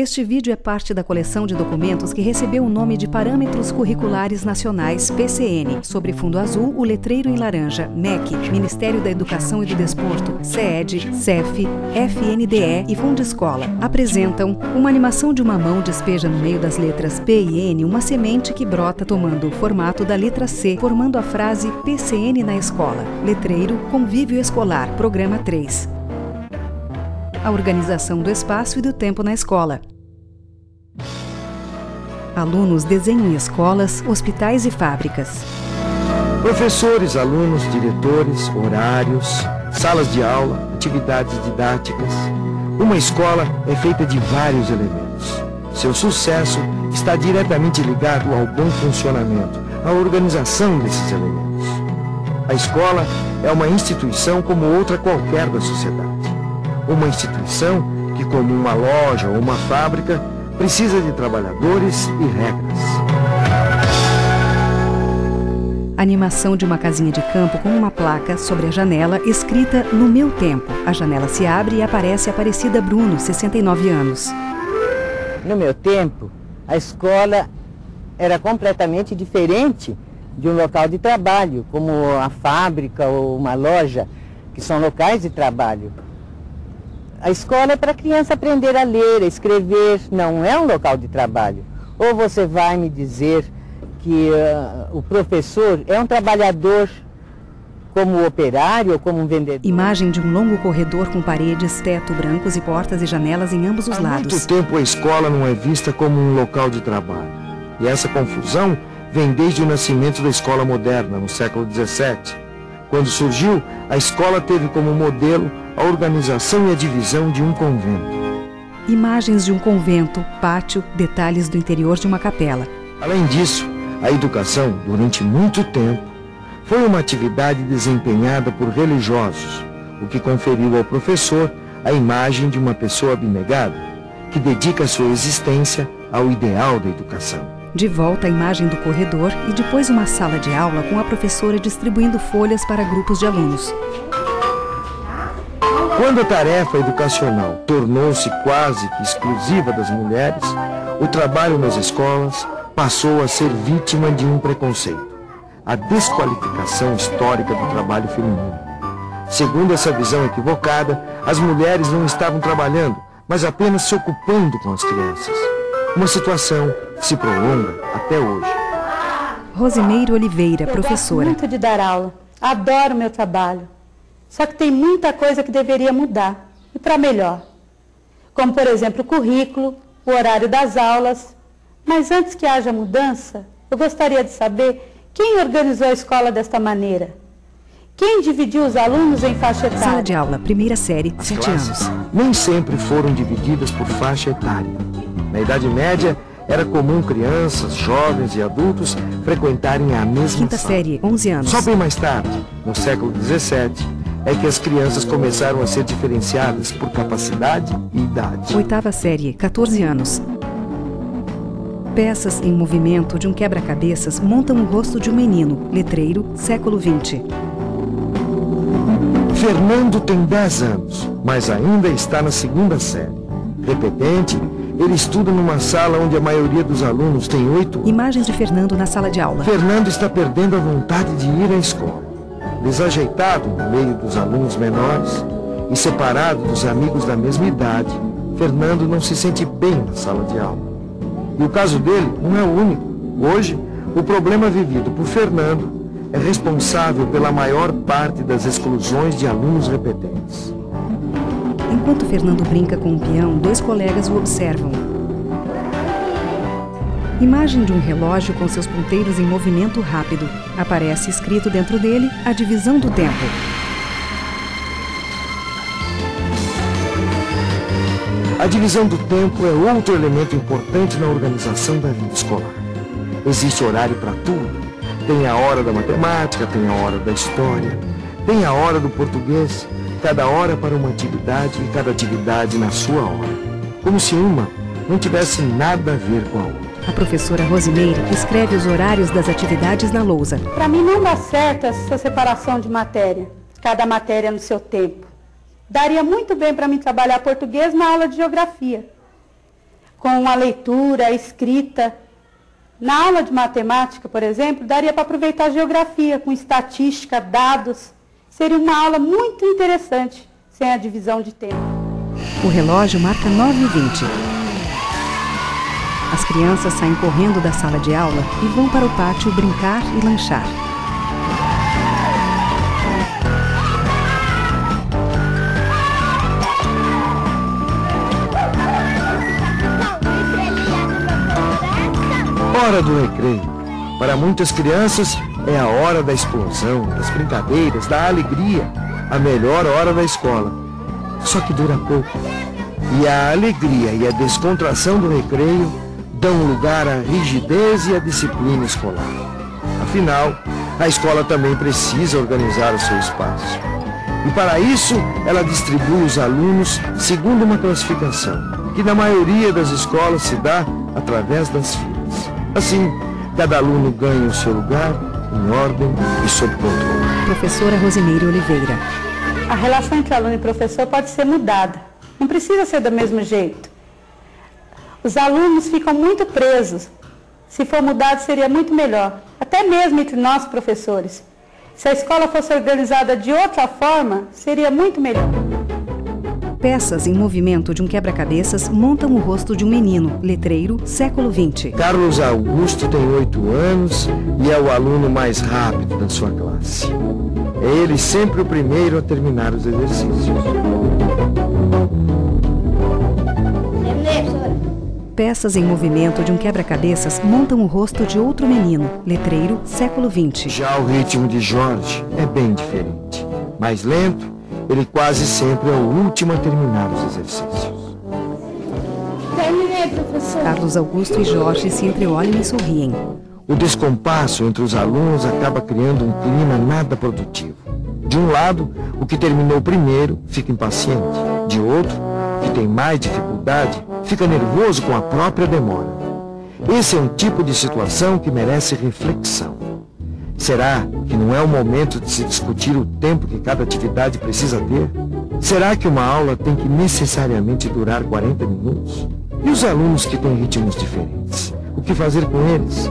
Este vídeo é parte da coleção de documentos que recebeu o nome de Parâmetros Curriculares Nacionais, PCN, sobre fundo azul, o letreiro em laranja, MEC, Ministério da Educação e do Desporto, CED, CEF, FNDE e Fundescola. Apresentam uma animação de uma mão despeja no meio das letras P e N uma semente que brota tomando o formato da letra C, formando a frase PCN na escola. Letreiro, convívio escolar, programa 3. A organização do espaço e do tempo na escola. Alunos desenham em escolas, hospitais e fábricas. Professores, alunos, diretores, horários, salas de aula, atividades didáticas. Uma escola é feita de vários elementos. Seu sucesso está diretamente ligado ao bom funcionamento, à organização desses elementos. A escola é uma instituição como outra qualquer da sociedade. Uma instituição que, como uma loja ou uma fábrica, precisa de trabalhadores e regras. Animação de uma casinha de campo com uma placa sobre a janela escrita "No meu tempo". A janela se abre e aparece a Aparecida Bruno, 69 anos. No meu tempo, a escola era completamente diferente de um local de trabalho, como a fábrica ou uma loja, que são locais de trabalho. A escola é para a criança aprender a ler, a escrever, não é um local de trabalho. Ou você vai me dizer que o professor é um trabalhador como operário ou como um vendedor? Imagem de um longo corredor com paredes, teto brancos e portas e janelas em ambos os lados. Há muito tempo a escola não é vista como um local de trabalho. E essa confusão vem desde o nascimento da escola moderna, no século XVII. Quando surgiu, a escola teve como modelo a organização e a divisão de um convento. Imagens de um convento, pátio, detalhes do interior de uma capela. Além disso, a educação, durante muito tempo, foi uma atividade desempenhada por religiosos, o que conferiu ao professor a imagem de uma pessoa abnegada, que dedica sua existência ao ideal da educação. De volta a imagem do corredor e depois uma sala de aula com a professora distribuindo folhas para grupos de alunos. Quando a tarefa educacional tornou-se quase que exclusiva das mulheres, o trabalho nas escolas passou a ser vítima de um preconceito: a desqualificação histórica do trabalho feminino. Segundo essa visão equivocada, as mulheres não estavam trabalhando, mas apenas se ocupando com as crianças. Uma situação que se prolonga até hoje. Rosimeire Oliveira, professora. Eu gosto muito de dar aula, adoro o meu trabalho. Só que tem muita coisa que deveria mudar, e para melhor. Como, por exemplo, o currículo, o horário das aulas. Mas antes que haja mudança, eu gostaria de saber quem organizou a escola desta maneira. Quem dividiu os alunos em faixa etária? Sala de aula, primeira série, 7 anos. Nem sempre foram divididas por faixa etária. Na Idade Média, era comum crianças, jovens e adultos frequentarem a mesma Quinta sala. série, 11 anos. Só bem mais tarde, no século XVII, é que as crianças começaram a ser diferenciadas por capacidade e idade. Oitava série, 14 anos. Peças em movimento de um quebra-cabeças montam o rosto de um menino. Letreiro, século XX. Fernando tem 10 anos, mas ainda está na segunda série. Repetente, ele estuda numa sala onde a maioria dos alunos tem 8 anos. Imagens de Fernando na sala de aula. Fernando está perdendo a vontade de ir à escola. Desajeitado no meio dos alunos menores e separado dos amigos da mesma idade, Fernando não se sente bem na sala de aula. E o caso dele não é o único. Hoje, o problema vivido por Fernando é responsável pela maior parte das exclusões de alunos repetentes. Enquanto Fernando brinca com um peão, 2 colegas o observam. Imagem de um relógio com seus ponteiros em movimento rápido. Aparece escrito dentro dele a divisão do tempo. A divisão do tempo é outro elemento importante na organização da vida escolar. Existe horário para tudo. Tem a hora da matemática, tem a hora da história, tem a hora do português, cada hora para uma atividade e cada atividade na sua hora. Como se uma não tivesse nada a ver com a outra. A professora Rosimeire escreve os horários das atividades na lousa. Para mim não dá certo essa separação de matéria, cada matéria no seu tempo. Daria muito bem para mim trabalhar português na aula de geografia. com a leitura, a escrita. Na aula de matemática, por exemplo, daria para aproveitar a geografia, com estatística, dados. Seria uma aula muito interessante, sem a divisão de tempo. O relógio marca 9h20. As crianças saem correndo da sala de aula e vão para o pátio brincar e lanchar. Hora do recreio. Para muitas crianças é a hora da explosão, das brincadeiras, da alegria, a melhor hora da escola. Só que dura pouco. E a alegria e a descontração do recreio dão lugar à rigidez e à disciplina escolar. Afinal, a escola também precisa organizar o seu espaço. E para isso, ela distribui os alunos segundo uma classificação, que na maioria das escolas se dá através das filas. Assim, cada aluno ganha o seu lugar, em ordem e sob controle. Professora Rosimeire Oliveira. A relação entre aluno e professor pode ser mudada. Não precisa ser do mesmo jeito. Os alunos ficam muito presos. Se for mudado, seria muito melhor. Até mesmo entre nós, professores. Se a escola fosse organizada de outra forma, seria muito melhor. Peças em movimento de um quebra-cabeças montam o rosto de um menino, letreiro, século XX. Carlos Augusto tem 8 anos e é o aluno mais rápido da sua classe. É ele sempre o primeiro a terminar os exercícios. Peças em movimento de um quebra-cabeças montam o rosto de outro menino, letreiro, século XX. Já o ritmo de Jorge é bem diferente. Mais lento, ele quase sempre é o último a terminar os exercícios. Terminei, professor. Carlos Augusto e Jorge se entreolham e sorriem. O descompasso entre os alunos acaba criando um clima nada produtivo. De um lado, o que terminou primeiro fica impaciente. De outro, o que tem mais dificuldade fica nervoso com a própria demora. Esse é um tipo de situação que merece reflexão. Será que não é o momento de se discutir o tempo que cada atividade precisa ter? Será que uma aula tem que necessariamente durar 40 minutos? E os alunos que têm ritmos diferentes? O que fazer com eles?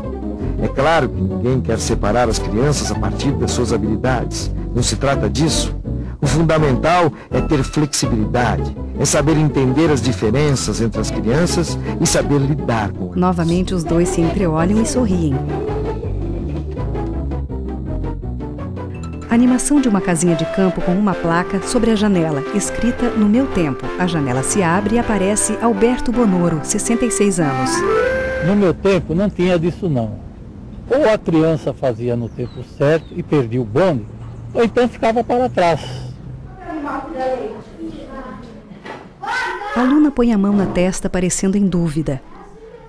É claro que ninguém quer separar as crianças a partir das suas habilidades. Não se trata disso. O fundamental é ter flexibilidade, é saber entender as diferenças entre as crianças e saber lidar com elas. Novamente os dois se entreolham e sorriem. A animação de uma casinha de campo com uma placa sobre a janela, escrita "No meu tempo". A janela se abre e aparece Alberto Bonoro, 66 anos. No meu tempo não tinha disso não. Ou a criança fazia no tempo certo e perdia o bonde, ou então ficava para trás. A aluna põe a mão na testa, parecendo em dúvida.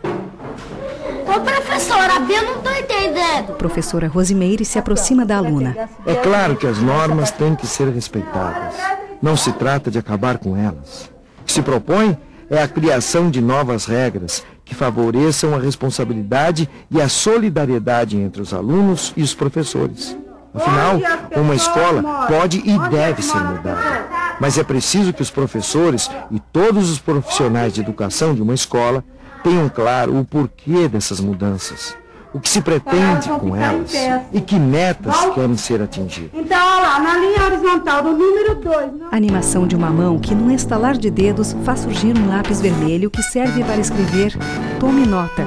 Ô, professora, eu não estou entendendo. Professora Rosimeire se aproxima da aluna. É claro que as normas têm que ser respeitadas. Não se trata de acabar com elas. O que se propõe é a criação de novas regras que favoreçam a responsabilidade e a solidariedade entre os alunos e os professores. Afinal, uma escola pode e deve ser mudada. Mas é preciso que os professores e todos os profissionais de educação de uma escola tenham claro o porquê dessas mudanças, o que se pretende com elas e que metas querem ser atingidas. Então, olha lá, na linha horizontal do número 2. A animação de uma mão que, num estalar de dedos, faz surgir um lápis vermelho que serve para escrever "Tome nota".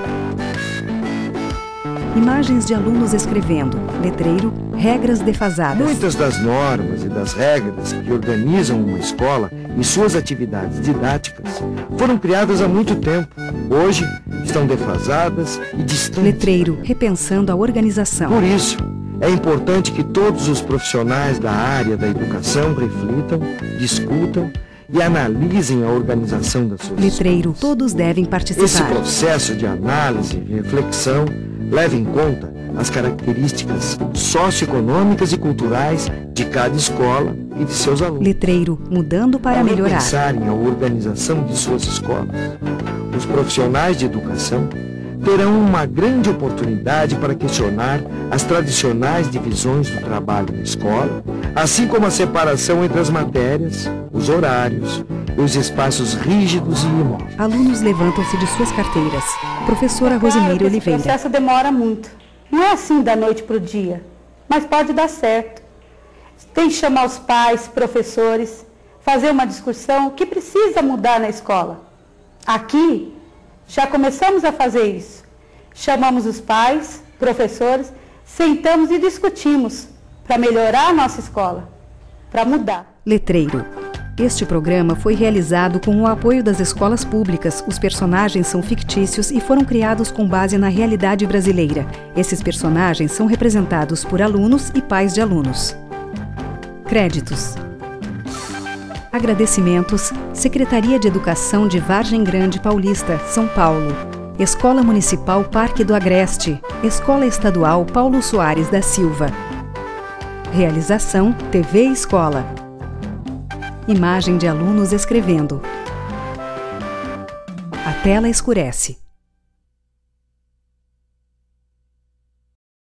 Imagens de alunos escrevendo, letreiro, regras defasadas. Muitas das normas e das regras que organizam uma escola e suas atividades didáticas foram criadas há muito tempo. Hoje estão defasadas e distantes. Letreiro, repensando a organização. Por isso, é importante que todos os profissionais da área da educação reflitam, discutam e analisem a organização das suas Letreiro, escolas. todos devem participar. Esse processo de análise e reflexão leva em conta as características socioeconômicas e culturais de cada escola e de seus alunos. Letreiro, mudando para Ao melhorar. repensarem a organização de suas escolas, os profissionais de educação terão uma grande oportunidade para questionar as tradicionais divisões do trabalho na escola, assim como a separação entre as matérias, os horários os espaços rígidos e imóveis. Alunos levantam-se de suas carteiras. Professora Rosimeire Oliveira. Esse processo demora muito. Não é assim da noite para o dia, mas pode dar certo. Tem que chamar os pais, professores, fazer uma discussão, o que precisa mudar na escola. Aqui, já começamos a fazer isso. Chamamos os pais, professores, sentamos e discutimos para melhorar a nossa escola, para mudar. Letreiro. Este programa foi realizado com o apoio das escolas públicas. Os personagens são fictícios e foram criados com base na realidade brasileira. Esses personagens são representados por alunos e pais de alunos. Créditos. Agradecimentos: Secretaria de Educação de Vargem Grande Paulista, São Paulo. Escola Municipal Parque do Agreste. Escola Estadual Paulo Soares da Silva. Realização: TV Escola. Imagem de alunos escrevendo. A tela escurece.